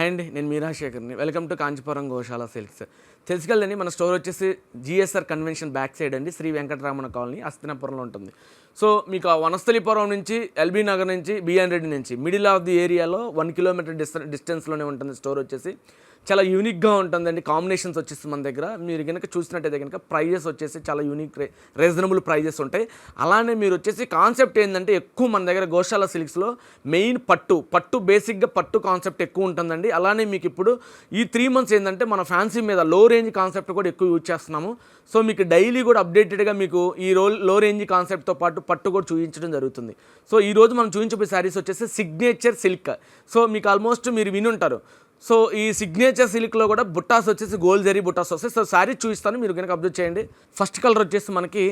Hi అండి, నేను మీరా శేఖర్ని. Welcome to Kanchipuram Goshala silks. తెలుసుకెళ్ళండి, మన స్టోర్ వచ్చేసి జిఎస్ఆర్ కన్వెన్షన్ బ్యాక్ సైడ్ అండి, శ్రీ వెంకటరమణ కాలనీ, హస్తినాపురంలో ఉంటుంది. సో మీకు ఆ వనస్థలిపురం నుంచి, ఎల్బీ నగర్ నుంచి, బిఎన్ రెడ్డి నుంచి మిడిల్ ఆఫ్ ది ఏరియాలో 1 కిలోమీటర్ డిస్టెన్స్లోనే ఉంటుంది స్టోర్ వచ్చేసి. చాలా యూనిక్గా ఉంటుందండి. కాంబినేషన్స్ వచ్చేసి మన దగ్గర మీరు కనుక చూసినట్టయితే కనుక ప్రైజెస్ వచ్చేసి చాలా యూనిక్ రీజనబుల్ ప్రైజెస్ ఉంటాయి. అలానే మీరు వచ్చేసి కాన్సెప్ట్ ఏంటంటే ఎక్కువ మన దగ్గర గోశాల సిల్క్స్లో మెయిన్ పట్టు బేసిక్గా పట్టు కాన్సెప్ట్ ఎక్కువ ఉంటుందండి. అలానే మీకు ఇప్పుడు ఈ 3 months ఏంటంటే మన ఫ్యాన్సీ మీద లో రేంజ్ కాన్సెప్ట్ కూడా ఎక్కువ యూజ్ చేస్తున్నాము. సో మీకు డైలీ కూడా అప్డేటెడ్గా మీకు ఈ లో రేంజ్ కాన్సెప్ట్తో పాటు పట్టు కూడా చూపించడం జరుగుతుంది. సో ఈరోజు మనం చూపించబోయే శారీస్ వచ్చేసి సిగ్నేచర్ సిల్క్. సో మీకు ఆల్మోస్ట్ మీరు వినుంటారు. సో ఈ సిగ్నేచర్ సిల్క్లో కూడా బుట్టాస్ వచ్చేసి గోల్డ్ జరీ బుట్టాస్ వస్తాయి. సో శారీ చూపిస్తాను, మీరు కనుక అబ్జర్వ్ చేయండి. ఫస్ట్ కలర్ వచ్చేసి మనకి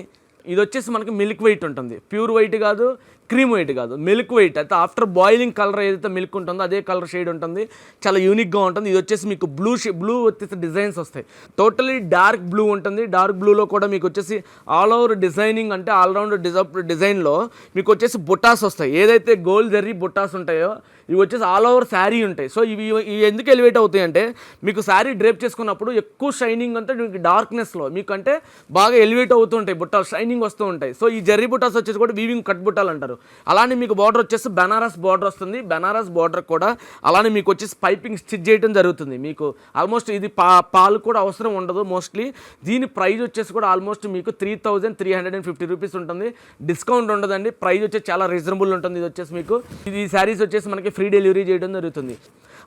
ఇది వచ్చేసి మనకి మిల్క్ వైట్ ఉంటుంది. ప్యూర్ వైట్ కాదు, క్రీమ్ వైట్ కాదు, మిల్క్ వైట్. అయితే ఆఫ్టర్ బాయిలింగ్ కలర్ ఏదైతే మిల్క్ ఉంటుందో అదే కలర్ షేడ్ ఉంటుంది. చాలా యూనిక్గా ఉంటుంది. ఇది వచ్చేసి మీకు బ్లూ వచ్చేసి డిజైన్స్ వస్తాయి. టోటలీ డార్క్ బ్లూ ఉంటుంది. డార్క్ బ్లూలో కూడా మీకు వచ్చేసి ఆల్ ఓవర్ డిజైనింగ్ అంటే ఆల్రౌండ్ డిజైన్లో మీకు వచ్చేసి బుట్టాస్ వస్తాయి. ఏదైతే గోల్డ్ జరీ బుట్టాస్ ఉంటాయో ఇవి వచ్చేసి ఆల్ ఓవర్ శారీ ఉంటాయి. సో ఇవి ఎందుకు ఎలివేట్ అవుతాయి అంటే మీకు శారీ డ్రేప్ చేసుకున్నప్పుడు ఎక్కువ షైనింగ్ అంతా మీకు డార్క్నెస్లో మీకు అంటే బాగా ఎలివేట్ అవుతూ ఉంటాయి, బుట్టాలు షైనింగ్ వస్తూ ఉంటాయి. సో ఈ జరీ బుట్టాస్ వచ్చేసి కూడా వీవింగ్ కట్ బుట్టాలు అంటారు. అలానే మీకు బార్డర్ వచ్చేసి బనారస్ బార్డర్ వస్తుంది. బనారస్ బార్డర్ కూడా అలానే మీకు వచ్చేసి పైపింగ్ స్టిచ్ చేయడం జరుగుతుంది. మీకు ఆల్మోస్ట్ ఇది పాలు కూడా అవసరం ఉండదు మోస్ట్లీ. దీని ప్రైస్ వచ్చేసి కూడా ఆల్మోస్ట్ మీకు 3350 రూపీస్ ఉంటుంది. డిస్కౌంట్ ఉండదండి. ప్రైస్ వచ్చేసి చాలా రీజనబుల్ ఉంటుంది. ఇది వచ్చేసి మీకు ఈ శారీస్ వచ్చేసి మనకి ఫ్రీ డెలివరీ చేయడం జరుగుతుంది.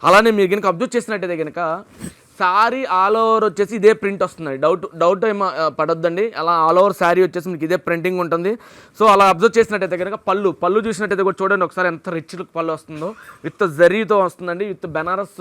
అలానే మీరు కనుక అబ్జర్వ్ చేసినట్టయితే కనుక శారీ ఆల్ ఓవర్ వచ్చేసి ఇదే ప్రింట్ వస్తుంది. డౌట్ ఏమో పడొద్దండి. అలా ఆల్ ఓవర్ శారీ వచ్చేసి మీకు ఇదే ప్రింటింగ్ ఉంటుంది. సో అలా అబ్జర్వ్ చేసినట్టయితే కనుక పళ్ళు చూసినట్టయితే కూడా చూడండి ఒకసారి ఎంత రిచ్ లుక్ పళ్ళు వస్తుందో. విత్ జరీతో వస్తుందండి. విత్ బెనారస్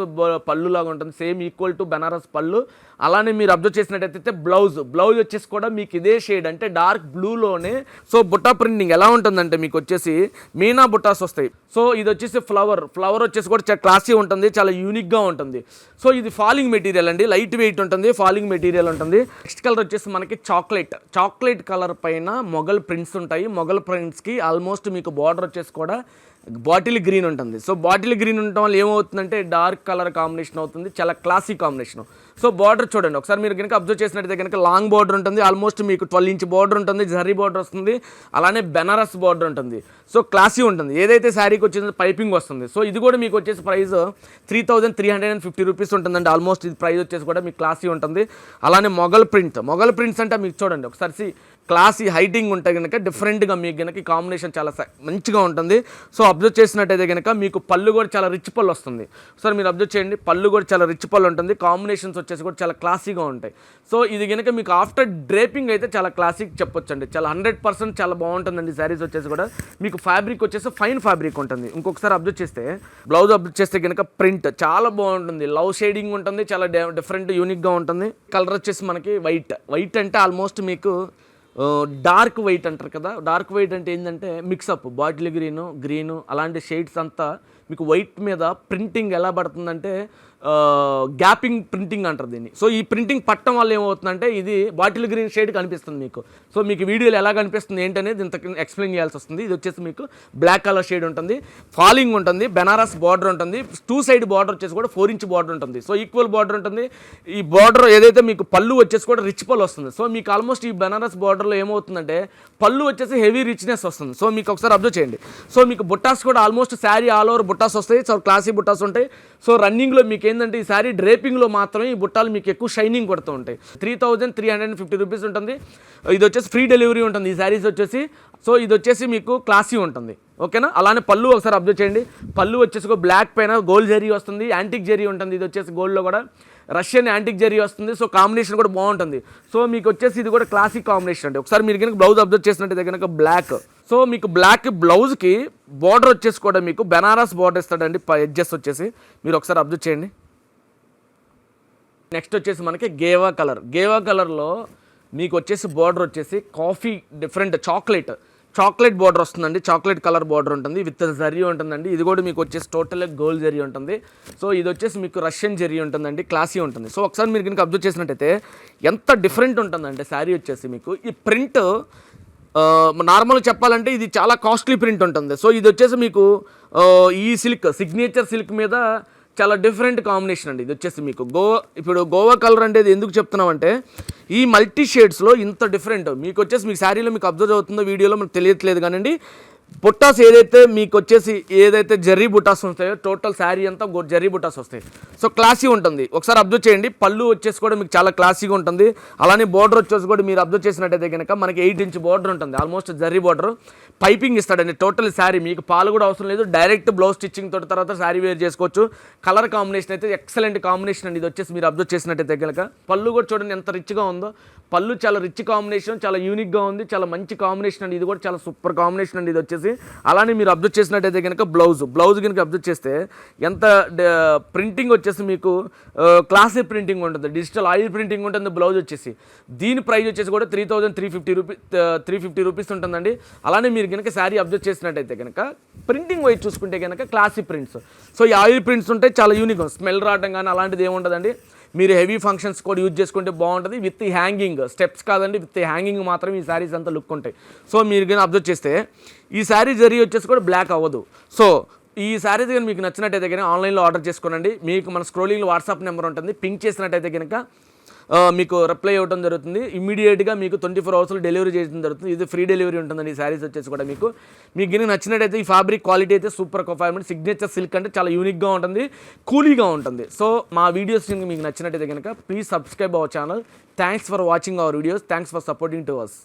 పళ్ళు లాగా ఉంటుంది. సేమ్ ఈక్వల్ టు బెనారస్ పళ్ళు. అలానే మీరు అబ్జర్వ్ చేసినట్టయితే బ్లౌజ్ వచ్చేసి కూడా మీకు ఇదే షేడ్ అంటే డార్క్ బ్లూలోనే. సో బుట్టా ప్రింటింగ్ ఎలా ఉంటుందంటే మీకు వచ్చేసి మీనా బుట్టాస్ వస్తాయి. సో ఇది వచ్చేసి ఫ్లవర్ వచ్చేసి కూడా చాలా క్లాసీ ఉంటుంది, చాలా యూనిక్గా ఉంటుంది. సో ఇది ఫాలింగ్ మెటీరియల్ అండి, లైట్ వెయిట్ ఉంటుంది, ఫాలింగ్ మెటీరియల్ ఉంటుంది. నెక్స్ట్ కలర్ వచ్చేసి మనకి చాక్లెట్ కలర్ పైన మొగల్ ప్రింట్స్ ఉంటాయి. మొగల్ ప్రింట్స్కి ఆల్మోస్ట్ మీకు బార్డర్ వచ్చేసి కూడా బాటిల్ గ్రీన్ ఉంటుంది. సో బాటిల్ గ్రీన్ ఉండటం వల్ల ఏమవుతుందంటే డార్క్ కలర్ కాంబినేషన్ అవుతుంది, చాలా క్లాసిక్ కాంబినేషన్. సో బార్డర్ చూడండి ఒకసారి మీరు కనుక అబ్జర్వ్ చేసినట్టయితే కనుక లాంగ్ బార్డర్ ఉంటుంది. ఆల్మోస్ట్ మీకు 12 ఇంచ్ బార్డర్ ఉంటుంది, జరీ బార్డర్ వస్తుంది, అలానే బెనారస్ బార్డర్ ఉంటుంది. సో క్లాసీ ఉంటుంది. ఏదైతే శారీకి వచ్చేసి పైపింగ్ వస్తుంది. సో ఇది కూడా మీకు వచ్చేసి ప్రైస్ 3350 రూపీస్ ఉంటుందండి. ఆల్మోస్ట్ ఇది ప్రైస్ వచ్చేసి కూడా మీకు క్లాసీ ఉంటుంది. అలానే మొగల్ ప్రింట్స్ అంటే మీకు చూడండి ఒకసారి క్లాసీ హైటింగ్ ఉంటే కనుక డిఫరెంట్గా మీకు కనుక ఈ కాంబినేషన్ చాలా మంచిగా ఉంటుంది. సో అబ్జర్వ్ చేసినట్టయితే కనుక మీకు పళ్ళు కూడా చాలా రిచ్ పళ్ళు వస్తుంది. సో మీరు అబ్జర్వ్ చేయండి, పళ్ళు కూడా చాలా రిచ్ పళ్ళు ఉంటుంది. కాంబినేషన్స్ వచ్చేసి కూడా చాలా క్లాసీగా ఉంటాయి. సో ఇది కనుక మీకు ఆఫ్టర్ డ్రేపింగ్ అయితే చాలా క్లాసిక్ చెప్పొచ్చండి. చాలా 100% చాలా బాగుంటుందండి. శారీస్ వచ్చేసి కూడా మీకు ఫ్యాబ్రిక్ వచ్చేసి ఫైన్ ఫ్యాబ్రిక్ ఉంటుంది. ఇంకొకసారి అబ్జర్వ్ చేస్తే బ్లౌజ్ అబ్జర్వ్ చేస్తే కనుక ప్రింట్ చాలా బాగుంటుంది. లవ్ షేడింగ్ ఉంటుంది, చాలా డిఫరెంట్ యూనిక్గా ఉంటుంది. కలర్ వచ్చేసి మనకి వైట్ అంటే ఆల్మోస్ట్ మీకు డార్క్ వైట్ అంటారు కదా. డార్క్ వైట్ అంటే ఏంటంటే మిక్సప్ బాటిల్ గ్రీను అలాంటి షేడ్స్ అంతా మీకు వైట్ మీద ప్రింటింగ్ ఎలా పడుతుందంటే గ్యాపింగ్ ప్రింటింగ్ అంటారు దీన్ని. సో ఈ ప్రింటింగ్ పట్టడం వల్ల ఏమవుతుందంటే ఇది బాటిల్ గ్రీన్ షేడ్ కనిపిస్తుంది మీకు. సో మీకు వీడియోలో ఎలా కనిపిస్తుంది ఏంటనేది ఇంత ఎక్స్ప్లెయిన్ చేయాల్సి వస్తుంది. ఇది వచ్చేసి మీకు బ్లాక్ కలర్ షేడ్ ఉంటుంది, ఫాలింగ్ ఉంటుంది, బెనారస్ బార్డర్ ఉంటుంది. 2 సైడ్ బార్డర్ వచ్చేసి కూడా 4 ఇంచ్ బార్డర్ ఉంటుంది. సో ఈక్వల్ బార్డర్ ఉంటుంది. ఈ బార్డర్ ఏదైతే మీకు పళ్ళు వచ్చేసి కూడా రిచ్ పళ్ళు వస్తుంది. సో మీకు ఆల్మోస్ట్ ఈ బెనారస్ బార్డర్లో ఏమవుతుందంటే పళ్ళు వచ్చేసి హెవీ రిచ్నెస్ వస్తుంది. సో మీకు ఒకసారి అబ్జర్వ్ చేయండి. సో మీకు బుట్టాస్ కూడా ఆల్మోస్ట్ శారీ ఆల్ ఓవర్ బుట్టాస్ వస్తాయి. సో క్లాసీ బుట్టాస్ ఉంటాయి. సో రన్నింగ్లో మీకు ఏంటంటే ఈ శారీ డ్రేపింగ్లో మాత్రమే ఈ బుట్టాలు మీకు ఎక్కువ షైనింగ్ కొడుతూ ఉంటాయి. 3350 రూపీస్ ఉంటుంది. ఇది వచ్చేసి ఫ్రీ డెలివరీ ఉంటుంది ఈ శారీస్ వచ్చేసి. సో ఇది వచ్చేసి మీకు క్లాసీ ఉంటుంది, ఓకేనా. అలానే పళ్ళు ఒకసారి అబ్జర్వ్ చేయండి. పళ్ళు వచ్చేసి బ్లాక్ పైన గోల్డ్ జరీ వస్తుంది, యాంటిక్ జరీ ఉంటుంది. ఇది వచ్చేసి గోల్డ్లో కూడా రష్యన్ యాంటిక్ జరీ వస్తుంది. సో కాంబినేషన్ కూడా బాగుంటుంది. సో మీకు వచ్చేసి ఇది కూడా క్లాసిక్ కాంబినేషన్ అండి. ఒకసారి మీరు కనుక బ్లౌజ్ అబ్జర్వ్ చేసినట్టయితే కనుక బ్లాక్. సో మీకు బ్లాక్ బ్లౌజ్కి బార్డర్ వచ్చేసి కూడా మీకు బెనారస్ బార్డర్ ఇస్తాడండి. ఎడ్జెస్ వచ్చేసి మీరు ఒకసారి అబ్జర్వ్ చేయండి. నెక్స్ట్ వచ్చేసి మనకి గేవా కలర్లో మీకు వచ్చేసి బార్డర్ వచ్చేసి కాఫీ డిఫరెంట్ చాక్లెట్ బార్డర్ వస్తుందండి. చాక్లెట్ కలర్ బార్డర్ ఉంటుంది, విత్ జరీ ఉంటుందండి. ఇది కూడా మీకు వచ్చేసి టోటల్ గోల్డ్ జరీ ఉంటుంది. సో ఇది వచ్చేసి మీకు రష్యన్ జరీ ఉంటుందండి, క్లాసీ ఉంటుంది. సో ఒకసారి మీరు కనుక అబ్జర్వ్ చేసినట్టయితే ఎంత డిఫరెంట్ ఉంటుందంటే శారీ వచ్చేసి మీకు ఈ ప్రింట్ నార్మల్గా చెప్పాలంటే ఇది చాలా కాస్ట్లీ ప్రింట్ ఉంటుంది. సో ఇది వచ్చేసి మీకు ఈ సిగ్నేచర్ సిల్క్ మీద చాలా డిఫరెంట్ కాంబినేషన్ అండి. ఇది వచ్చేసి మీకు ఇప్పుడు గోవా కలర్ అంటే ఎందుకు చెప్తున్నామంటే ఈ మల్టీ షేడ్స్లో ఇంత డిఫరెంట్ మీకు వచ్చేసి మీకు శారీలో మీకు అబ్జర్వ్ అవుతుందో వీడియోలో మనకు తెలియట్లేదు కానండి. బుట్టాస్ ఏదైతే జర్రీ బుట్టాస్ వస్తాయో టోటల్ శారీ అంతా జర్రీ బుట్టాస్ వస్తాయి. సో క్లాసీ ఉంటుంది. ఒకసారి అబ్జర్వ్ చేయండి. పళ్ళు వచ్చేసి కూడా మీకు చాలా క్లాసీగా ఉంటుంది. అలానే బార్డర్ వచ్చేసి కూడా మీరు అబ్జర్వ్ చేసినట్టయితే కనుక మనకి 8 ఇంచ్ బార్డర్ ఉంటుంది. ఆల్మోస్ట్ జర్రీ బార్డర్ పైపింగ్ ఇస్తాడండి. టోటల్ శారీ మీకు పాలు కూడా అవసరం లేదు. డైరెక్ట్ బ్లౌజ్ స్టిచ్చింగ్ తోటి తర్వాత శారీ వేర్ చేసుకోవచ్చు. కలర్ కాంబినేషన్ అయితే ఎక్సలెంట్ కాంబినేషన్ అండి. ఇది వచ్చేసి మీరు అబ్జర్వ్ చేసినట్టయితే కనుక పళ్ళు కూడా చూడండి ఎంత రిచ్గా ఉందో. పళ్ళు చాలా రిచ్ కాంబినేషన్, చాలా యూనిక్గా ఉంది, చాలా మంచి కాంబినేషన్ అండి. ఇది కూడా చాలా సూపర్ కాంబినేషన్ అండి ఇది వచ్చేసి. అలానే మీరు అబ్జర్వ్ చేసినట్టయితే కనుక బ్లౌజ్ కనుక అబ్జర్వ్ చేస్తే ఎంత ప్రింటింగ్ వచ్చేసి మీకు క్లాసీ ప్రింటింగ్ ఉంటుంది, డిజిటల్ ఆయిల్ ప్రింటింగ్ ఉంటుంది బ్లౌజ్ వచ్చేసి. దీని ప్రైస్ వచ్చేసి కూడా 3,350 రూపీస్ ఉంటుందండి. అలానే మీరు కనుక శారీ అబ్జర్వ్ చేసినట్టయితే కనుక ప్రింటింగ్ వైజ్ చూసుకుంటే కనుక క్లాసీ ప్రింట్స్. సో ఈ ఆయిల్ ప్రింట్స్ ఉంటే చాలా యూనిక్, స్మెల్ రావడం కానీ అలాంటిది ఏముండదండి. మీరు హెవీ ఫంక్షన్స్ కూడా యూజ్ చేసుకుంటే బాగుంటుంది. విత్ హ్యాంగింగ్ స్టెప్స్ కాదండి, విత్ హ్యాంగింగ్ మాత్రం ఈ శారీస్ అంతా లుక్ ఉంటాయి. సో మీరు కానీ అబ్జర్వ్ చేస్తే ఈ శారీ జరీ వచ్చేసి కూడా బ్లాక్ అవ్వదు. సో ఈ శారీస్ కానీ మీకు నచ్చినట్టయితే కానీ ఆన్లైన్లో ఆర్డర్ చేసుకోనండి. మీకు మన స్క్రోలింగ్లో వాట్సాప్ నెంబర్ ఉంటుంది. పింక్ చేసినట్టయితే కనుక మీకు రిప్లై ఇవ్వడం జరుగుతుంది. ఇమీడియట్గా మీకు 24 అవర్స్లో డెలివరీ చేయడం జరుగుతుంది. ఇది ఫ్రీ డెలివరీ ఉంటుందండి. ఈ శారీస్ వచ్చేసి కూడా మీకు గిన్నె నచ్చినట్టయితే ఈ ఫ్యాబ్రిక్ క్వాలిటీ అయితే సూపర్ పర్ఫార్మెన్స్. సిగ్నేచర్ సిల్క్ అంటే చాలా యూనిక్గా ఉంటుంది, కూలీగా ఉంటుంది. సో మా వీడియోస్ మీకు నచ్చినట్టయితే కనుక please subscribe our channel. Thanks for watching our videos. Thanks for supporting to us.